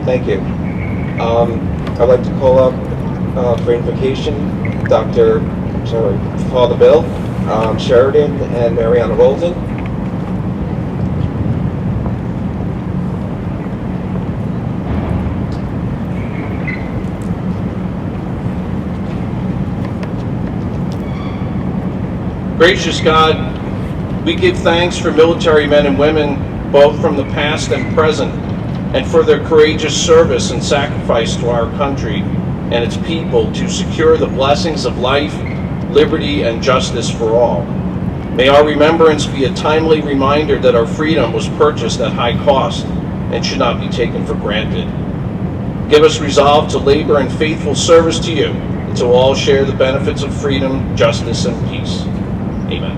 Thank you. I'd like to call up for invocation Father Bill Sheridan and Mariana Roldan. Gracious God, we give thanks for military men and women, both from the past and present, and for their courageous service and sacrifice to our country and its people to secure the blessings of life, liberty, and justice for all. May our remembrance be a timely reminder that our freedom was purchased at high cost and should not be taken for granted. Give us resolve to labor in faithful service to you, and to all share the benefits of freedom, justice, and peace. Amen.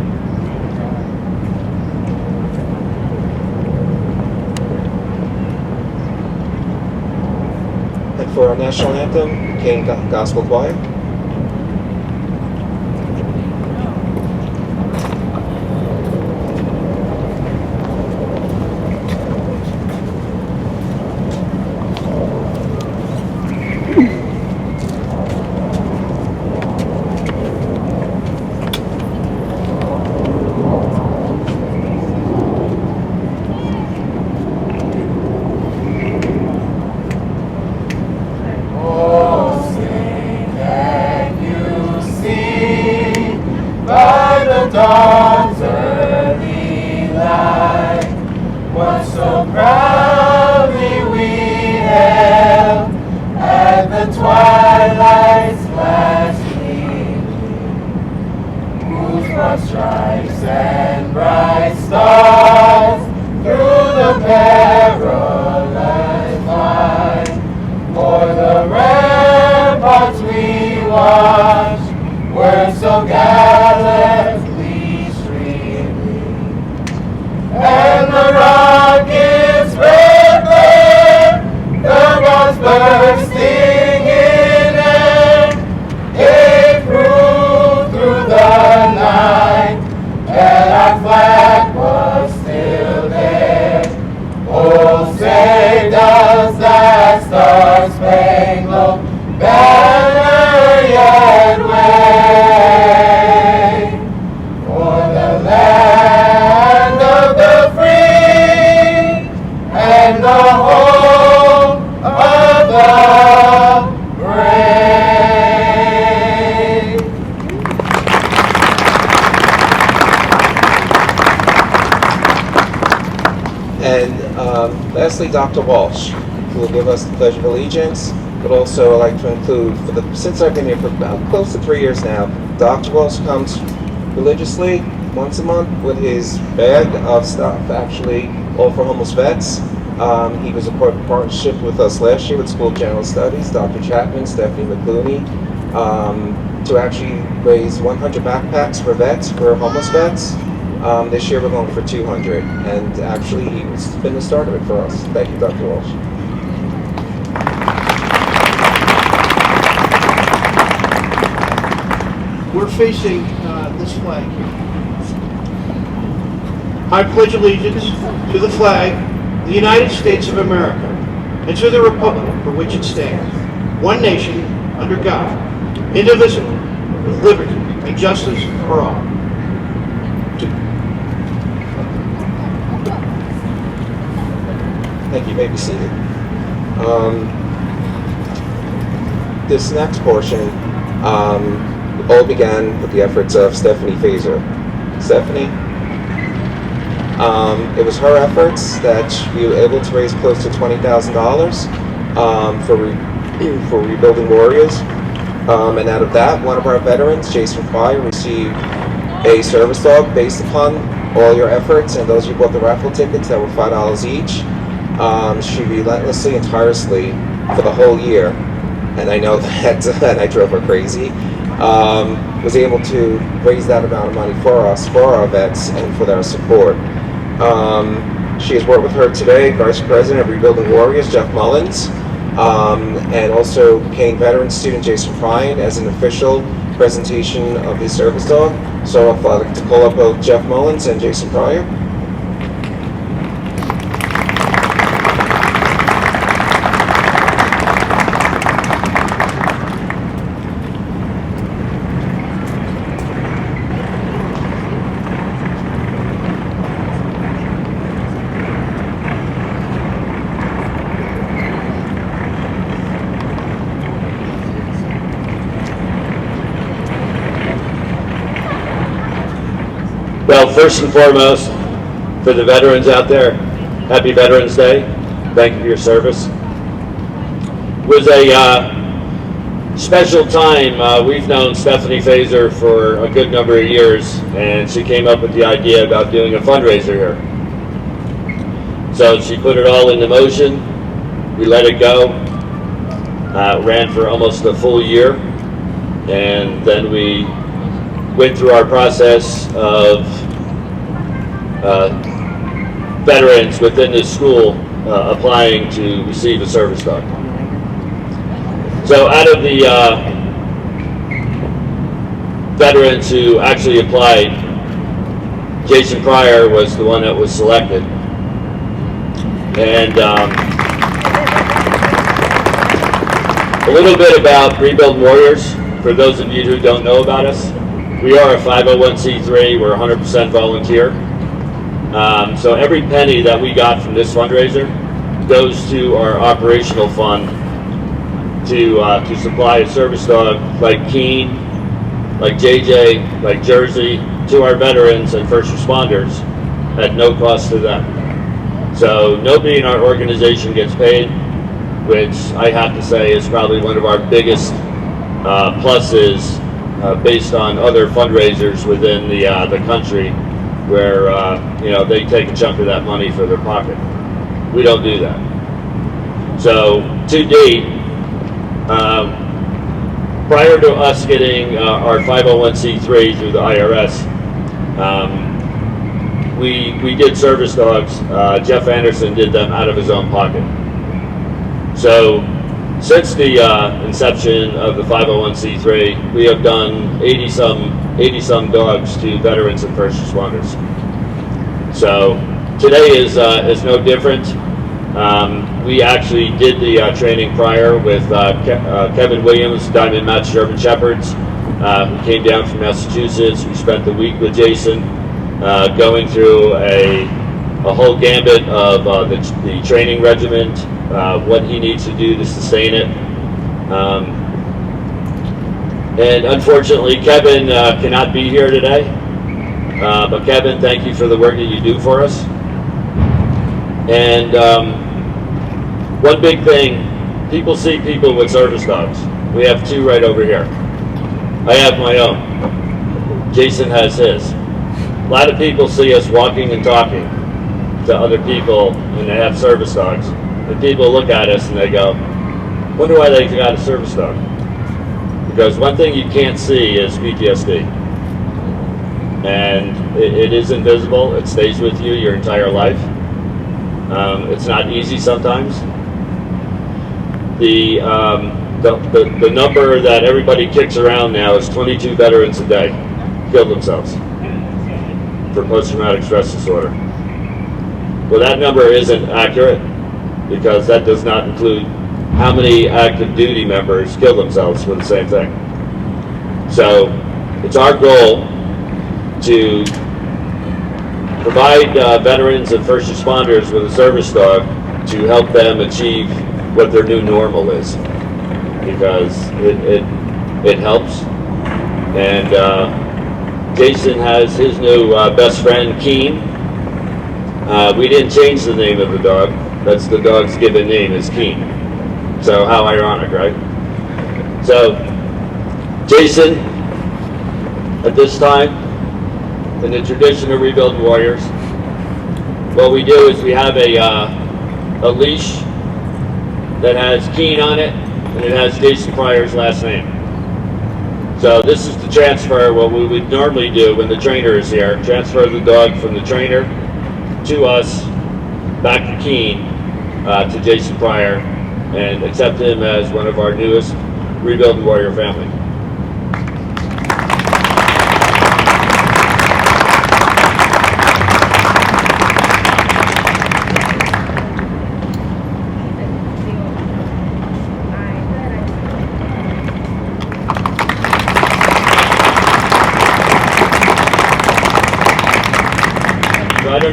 And for our national anthem, Kean Gospel Choir. Lastly, Dr. Walsh, who will give us the Pledge of Allegiance, but also I'd like to include, since I've been here for about close to 3 years now, Dr. Walsh comes religiously once a month with his bag of stuff, actually all for homeless vets. He was a partnership with us last year with School of General Studies, Dr. Chapman, Stephanie McClooney, to actually raise 100 backpacks for vets, for homeless vets. This year we're going for 200, and actually he's been the start of it for us. Thank you, Dr. Walsh. We're facing this flag here. I pledge allegiance to the flag of the United States of America and to the republic for which it stands, one nation, under God, indivisible, with liberty and justice for all. Thank you. You may be seated. This next portion all began with the efforts of Stephanie Fazer. Stephanie, it was her efforts that we were able to raise close to $20,000 for Rebuilding Warriors. And out of that, one of our veterans, Jason Pryor, received a service dog based upon all your efforts, and those who bought the raffle tickets that were $5 each. She relentlessly and tirelessly for the whole year, and I know that and I drove her crazy, was able to raise that amount of money for us, for our vets, and for their support. She has worked with her today, Vice President of Rebuilding Warriors, Jeff Mullins, and also Kean veteran student Jason Pryor as an official presentation of his service dog. So I'd like to call up both Jeff Mullins and Jason Pryor. Well, first and foremost, for the veterans out there, happy Veterans Day. Thank you for your service. It was a special time. We've known Stephanie Fazer for a good number of years, and she came up with the idea about doing a fundraiser here. So she put it all into motion. We let it go. Ran for almost a full year, and then we went through our process of veterans within the school applying to receive a service dog. So out of the veterans who actually applied, Jason Pryor was the one that was selected. And a little bit about Rebuild Warriors, for those of you who don't know about us. We are a 501c3, we're 100% volunteer. So every penny that we got from this fundraiser goes to our operational fund to supply a service dog like Kean, like JJ, like Jersey, to our veterans and first responders at no cost to them. So nobody in our organization gets paid, which I have to say is probably one of our biggest pluses based on other fundraisers within the country, where they take a chunk of that money for their pocket. We don't do that. So to date, prior to us getting our 501c3 through the IRS, we did service dogs. Jeff Anderson did them out of his own pocket. So since the inception of the 501c3, we have done 80 some dogs to veterans and first responders. So today is no different. We actually did the training prior with Kevin Williams, Diamond Match German Shepherds, who came down from Massachusetts. We spent the week with Jason going through a whole gambit of the training regiment, what he needs to do to sustain it. And unfortunately, Kevin cannot be here today. But Kevin, thank you for the work that you do for us. And one big thing, people see people with service dogs. We have two right over here. I have my own. Jason has his. A lot of people see us walking and talking to other people when they have service dogs. And people look at us and they go, wonder why they got a service dog. Because one thing you can't see is PTSD. And it is invisible. It stays with you your entire life. It's not easy sometimes. The number that everybody kicks around now is 22 veterans a day kill themselves for post-traumatic stress disorder. Well, that number isn't accurate because that does not include how many active duty members kill themselves for the same thing. So it's our goal to provide veterans and first responders with a service dog to help them achieve what their new normal is, because it helps. And Jason has his new best friend, Kean. We didn't change the name of the dog. That's the dog's given name is Kean. So how ironic, right? So Jason, at this time, in the tradition of Rebuild Warriors, what we do is we have a leash that has Kean on it, and it has Jason Pryor's last name. So this is the transfer, what we would normally do when the trainer is here, transfer the dog from the trainer to us, back to Kean, to Jason Pryor, and accept him as one of our newest Rebuild Warrior family.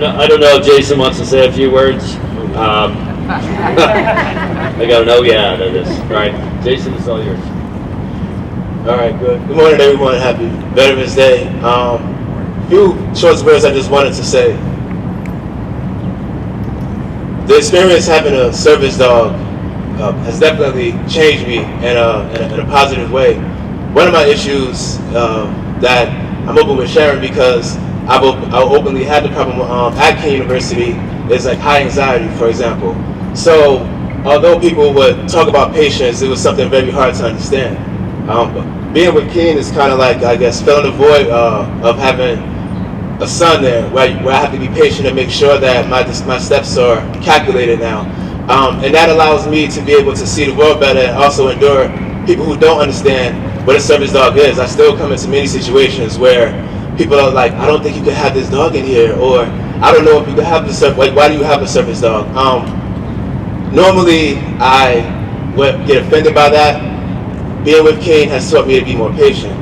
I don't know if Jason wants to say a few words. I got an oh yeah to this. All right, Jason, it's all yours. All right, good. Good morning, everyone. Happy Veterans Day. few short words I just wanted to say. The experience having a service dog has definitely changed me in a positive way. One of my issues that I'm open with sharing, because I openly had the problem at Kean University, is like high anxiety, for example. So although people would talk about patience, it was something very hard to understand. Being with Kean is kind of like, I guess, filling the void of having a son there, where I have to be patient and make sure that my steps are calculated now. And that allows me to be able to see the world better and also endure people who don't understand what a service dog is. I still come into many situations where people are like, I don't think you could have this dog in here, or I don't know if you could have this, like, why do you have a service dog? Normally, I would get offended by that. Being with Kean has taught me to be more patient.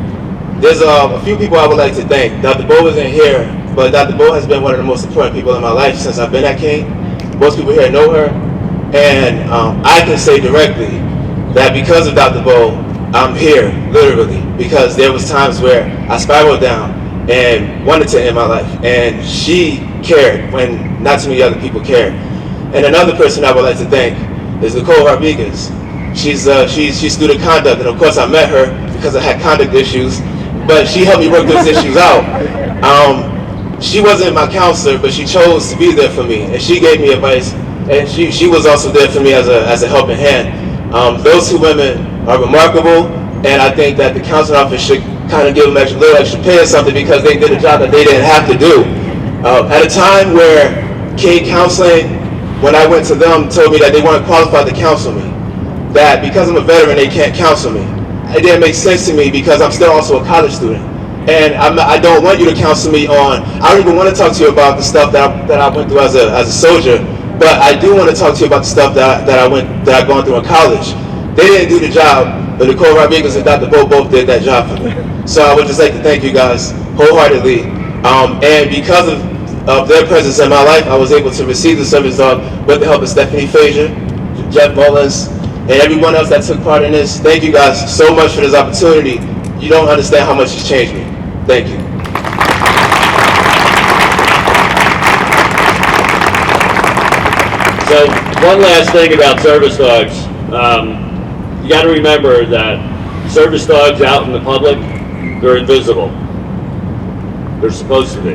There's a few people I would like to thank. Dr. Bo isn't here, but Dr. Bo has been one of the most important people in my life since I've been at Kean. Most people here know her, and I can say directly that because of Dr. Bo, I'm here, literally, because there was times where I spiraled down and wanted to end my life, and she cared when not too many other people cared. And another person I would like to thank is Nicole Rodriguez. She's student conduct, and of course I met her because I had conduct issues, but she helped me work those issues out. She wasn't my counselor, but she chose to be there for me, and she gave me advice, and she was also there for me as a helping hand. Those two women are remarkable, and I think that the counseling office should kind of give them a little extra pay or something, because they did a job that they didn't have to do. At a time where Kean Counseling, when I went to them, told me that they weren't qualified to counsel me, that because I'm a veteran, they can't counsel me. It didn't make sense to me, because I'm still also a college student. And I don't want you to counsel me on, I don't even want to talk to you about the stuff that I went through as a soldier, but I do want to talk to you about the stuff that I've gone through in college. They didn't do the job, but Nicole Rodriguez and Dr. Bo both did that job for me. So I would just like to thank you guys wholeheartedly. And because of their presence in my life, I was able to receive the service dog with the help of Stephanie Frazier, Jeff Mullins, and everyone else that took part in this. Thank you guys so much for this opportunity. You don't understand how much it's changed me. Thank you. So one last thing about service dogs. You got to remember that service dogs out in the public, they're invisible. They're supposed to be.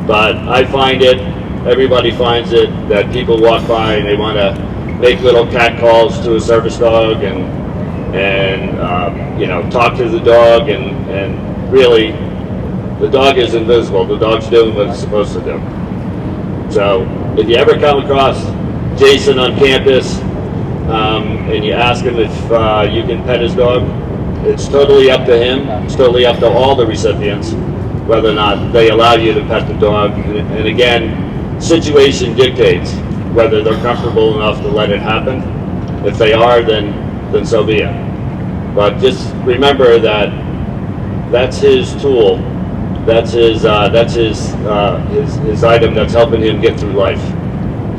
But I find it, everybody finds it, that people walk by and they want to make little cat calls to a service dog and you know, talk to the dog, and really the dog is invisible. The dog's doing what it's supposed to do. So if you ever come across Jason on campus and you ask him if you can pet his dog, it's totally up to him. It's totally up to all the recipients whether or not they allow you to pet the dog. And again, situation dictates whether they're comfortable enough to let it happen. If they are, then so be it. But just remember that that's his tool. That's his item that's helping him get through life.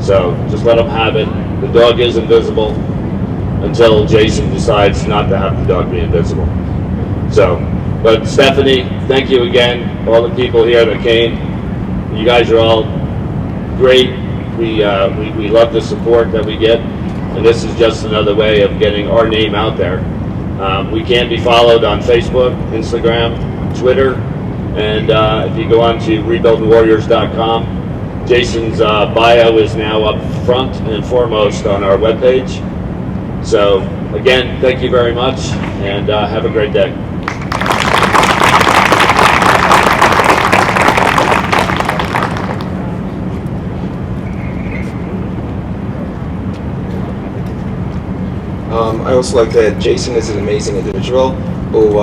So just let him have it. The dog is invisible until Jason decides not to have the dog be invisible. So, but Stephanie, thank you again. All the people here that came, you guys are all great. We love the support that we get, and this is just another way of getting our name out there. We can be followed on Facebook, Instagram, Twitter, and if you go on to rebuildingwarriors.com, Jason's bio is now up front and foremost on our webpage. So again, thank you very much, and have a great day. I also like that Jason is an amazing individual who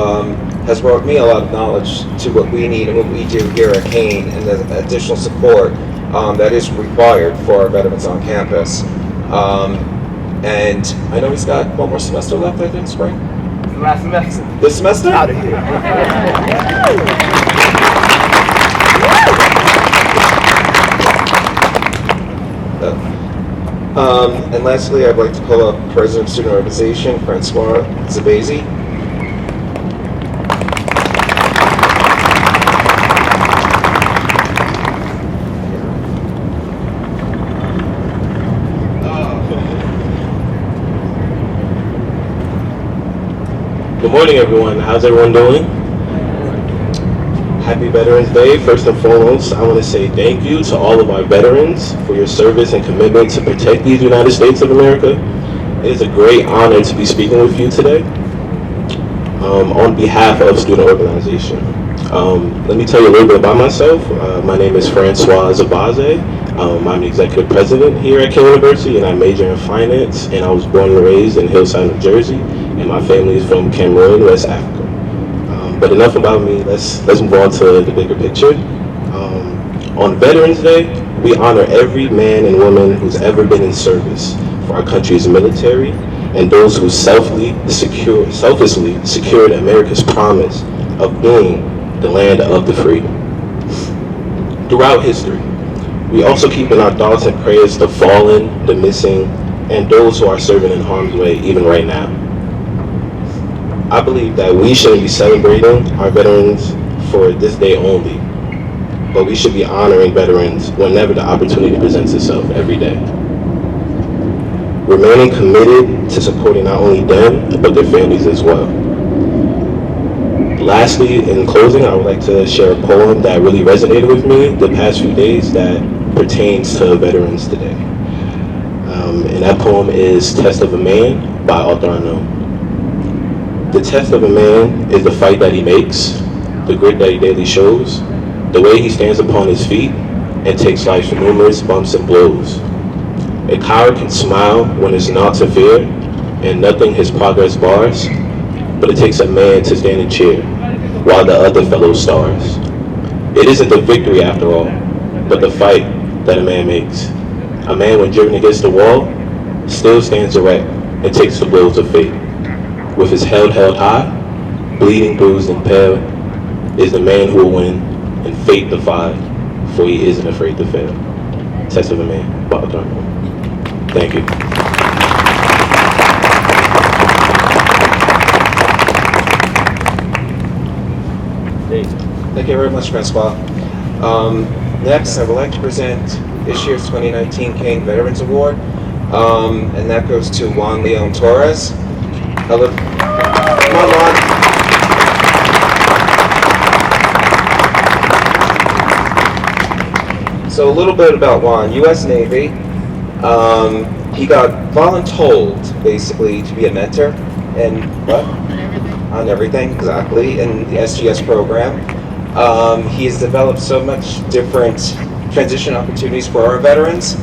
has brought me a lot of knowledge to what we need and what we do here at Kean, and the additional support that is required for our veterans on campus. And I know he's got one more semester left, I think, spring? Last semester. This semester? Out of here. And lastly, I'd like to call up President of Student Organization, Francois Zabezi. morning, everyone. How's everyone doing? Happy Veterans Day. First and foremost, I want to say thank you to all of our veterans for your service and commitment to protect these United States of America. It is a great honor to be speaking with you today on behalf of Student Organization. Let me tell you a little bit about myself. My name is Francois Zabaze. I'm the executive president here at Kean University, and I major in finance, and I was born and raised in Hillside, New Jersey, and my family is from Cameroon, West Africa. But enough about me. Let's move on to the bigger picture. On Veterans Day, we honor every man and woman who's ever been in service for our country's military and those who selflessly secured America's promise of being the land of the free. Throughout history, we also keep in our thoughts and prayers the fallen, the missing, and those who are serving in harm's way even right now. I believe that we shouldn't be celebrating our veterans for this day only, but we should be honoring veterans whenever the opportunity presents itself every day. Remaining committed to supporting not only them, but their families as well. Lastly, in closing, I would like to share a poem that really resonated with me the past few days that pertains to veterans today. And that poem is Test of a Man by author unknown. The test of a man is the fight that he makes, the grit that he daily shows, the way he stands upon his feet and takes life's numerous bumps and blows. A coward can smile when there's naught to fear and nothing his progress bars, but it takes a man to stand and cheer while the other fellows stars. It isn't the victory after all, but the fight that a man makes. A man when driven against the wall still stands erect and takes the blows of fate. With his head held high, bleeding, bruised, and pale, is the man who will win and fate defied, for he isn't afraid to fail. Test of a Man, by author unknown. Thank you. Thank you very much, Francois. Next, I would like to present this year's 2019 Kean Veterans Award, and that goes to Juan Leon Torres. Hello. Come on, Juan. So a little bit about Juan, U.S. Navy. He got voluntold, basically, to be a mentor, and what? On everything, exactly, in the SGS program. He has developed so much different transition opportunities for our veterans.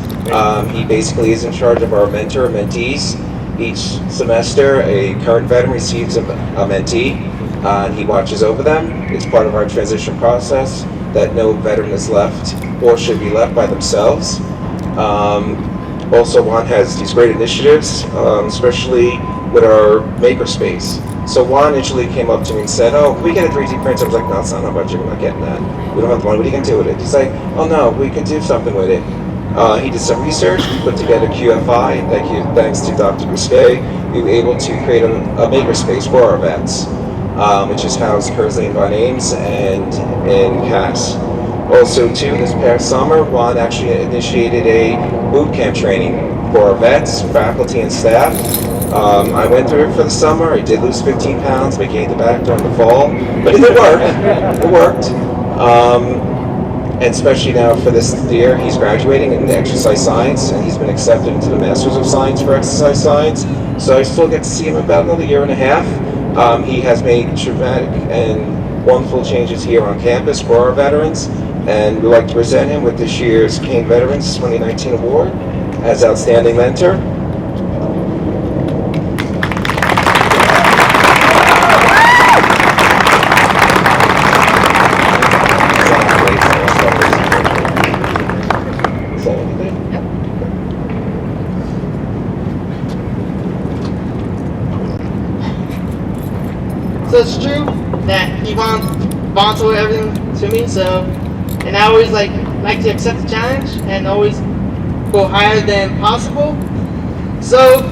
He basically is in charge of our mentor, mentees. Each semester, a current veteran receives a mentee, and he watches over them. It's part of our transition process that no veteran is left or should be left by themselves. Also, Juan has these great initiatives, especially with our makerspace. So Juan initially came up to me and said, "Oh, can we get a 3D printer?" I was like, "No, it's not a budget. We're not getting that. We don't have the money. What are you going to do with it?" He's like, "Oh no, we can do something with it." He did some research, put together QFI, thanks to Dr. Brisquet. We were able to create a makerspace for our vets, which is housed currently in Von Ames and in Cass. Also, too, this past summer, Juan actually initiated a boot camp training for our vets, faculty, and staff. I went through it for the summer. I did lose 15 pounds, but gained it back during the fall. But it did work. It worked. And especially now for this year, he's graduating in exercise science, and he's been accepted into the Masters of Science for exercise science. So I still get to see him about another year and a half. He has made dramatic and wonderful changes here on campus for our veterans, and we'd like to present him with this year's Kean Veterans 2019 Award as Outstanding Mentor. So it's true that he volunteered everything to me, so, and I always like to accept the challenge and always go higher than possible. So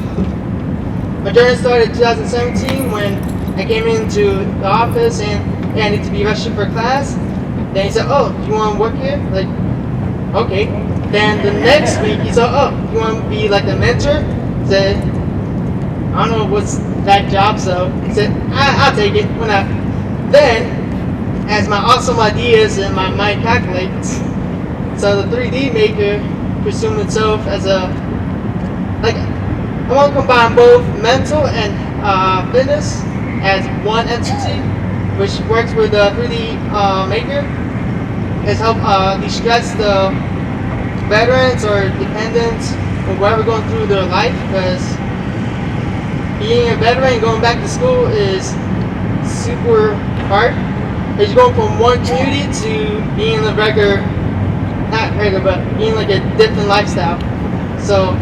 my journey started in 2017 when I came into the office and I need to be registered for class. Then he said, "Oh, you want to work here?" Like, okay. Then the next week he said, "Oh, you want to be like the mentor?" I said, "I don't know what's that job, so I said, I'll take it. When I then, as my awesome ideas and my mind calculates, so the 3D maker presumed itself as a, like, I want to combine both mental and fitness as one entity, which works with the 3D maker. It's help de-stress the veterans or dependents or whoever going through their life, because being a veteran going back to school is super hard. Because you're going from one community to being a regular, not regular, but being like a different lifestyle. So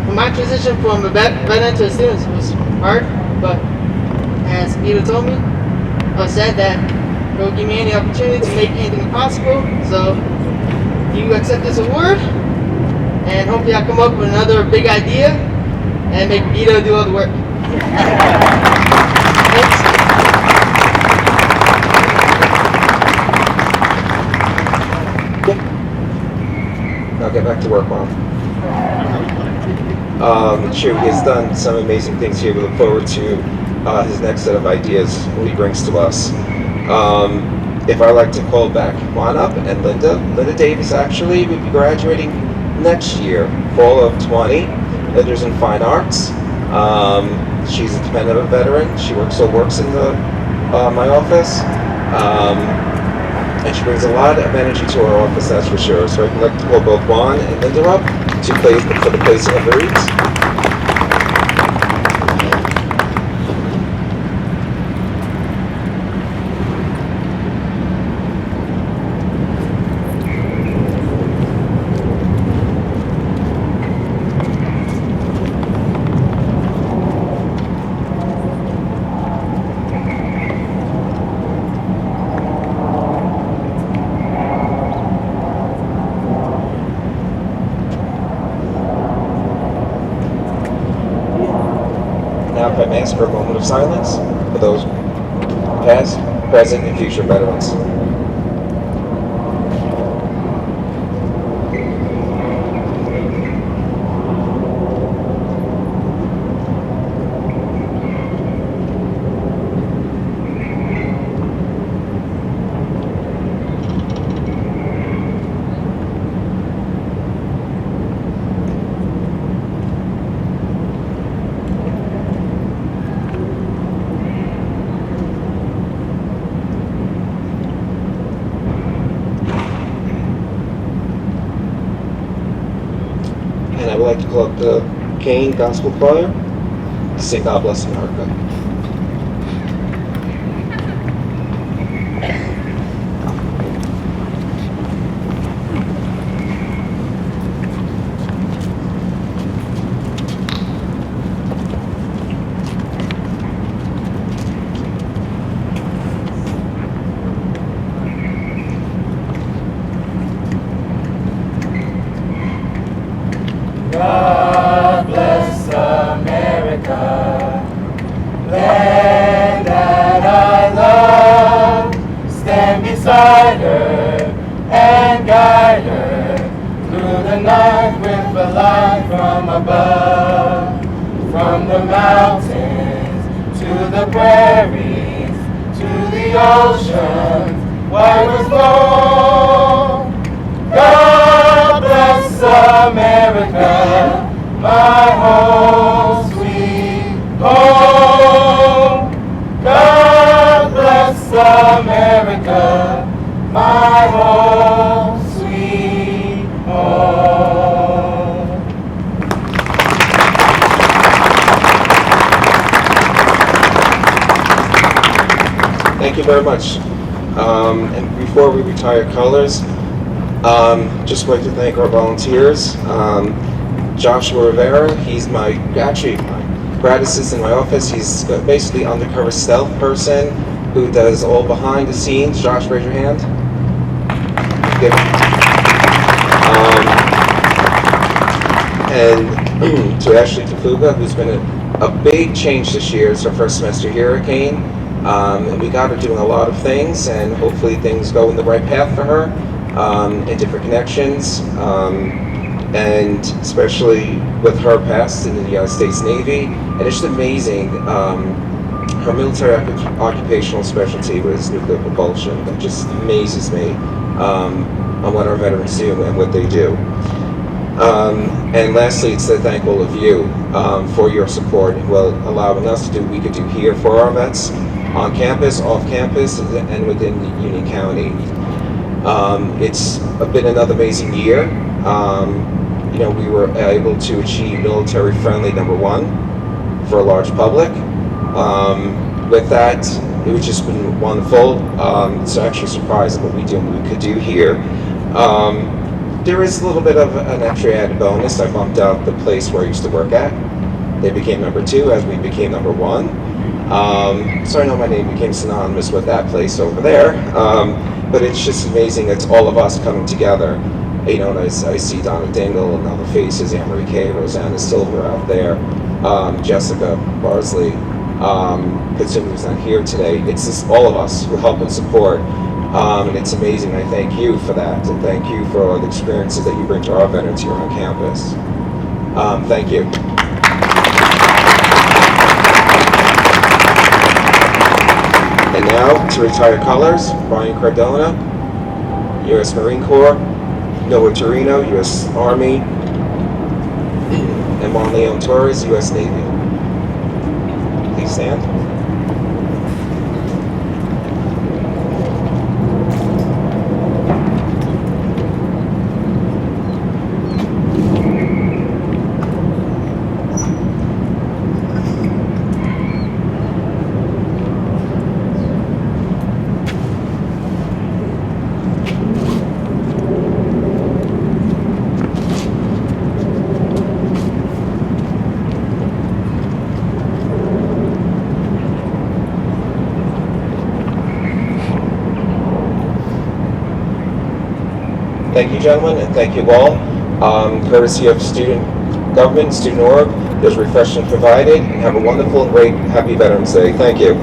for my transition from a veteran to a student was hard, but as Peter told me, I said that it will give me any opportunity to make anything possible. So you accept this award, and hopefully I come up with another big idea and make Vito do all the work. Thanks. I'll get back to work, Mom. Sure, he has done some amazing things here. We look forward to his next set of ideas, what he brings to us. If I'd like to call back Juan up and Linda Davis actually would be graduating next year, fall of 20, Linda's in Fine Arts. She's a dependent of a veteran. She still works in my office. And she brings a lot of energy to our office, that's for sure. So I'd like to call both Juan and Linda up to play for the placing of the wreaths. Now, if I may ask for a moment of silence for those past, present, and future veterans. And I would like to call up the Kean Gospel Choir to sing God Bless America. God bless America, land that I love. Stand beside her and guide her through the night with a light from above. From the mountains to the prairies to the ocean, white as snow. God bless America, my home, sweet home. God bless America, my home, sweet home. Thank you very much. And before we retire colors, just like to thank our volunteers. Joshua Rivera, he's my grad assistant in my office. He's basically undercover stealth person who does all behind the scenes. Josh, raise your hand. Good. And to Ashley Tafuga, who's been a big change this year. It's her first semester here at Kean. And we got her doing a lot of things, and hopefully things go in the right path for her. And different connections. and especially with her past in the United States Navy. And it's just amazing. Her military occupational specialty was nuclear propulsion. That just amazes me on what our veterans do and what they do. And lastly, it's to thank all of you for your support and allowing us to do what we could do here for our vets on campus, off campus, and within Union County. It's been another amazing year. We were able to achieve military friendly #1 for a large public. With that, it was just been wonderful. It's actually surprising what we could do here. There is a little bit of an extra added bonus. I bumped out the place where I used to work at. They became #2 as we became #1. So I know my name became synonymous with that place over there. But it's just amazing. It's all of us coming together. And I see Donna Dingle and other faces, Anne Marie Kay, Rosanna Silver out there, Jessica Barsley, Katsumi who's not here today. It's just all of us who help and support. And it's amazing. I thank you for that, and thank you for all the experiences that you bring to our veterans here on campus. Thank you. And now, to retire colors, Brian Cardona, U.S. Marine Corps, Noah Torino, U.S. Army, and Juan Leon Torres, U.S. Navy. Please stand. Thank you, gentlemen, and thank you all. Courtesy of student government, student org, there's refreshment provided, and have a wonderful and great, happy Veterans Day. Thank you.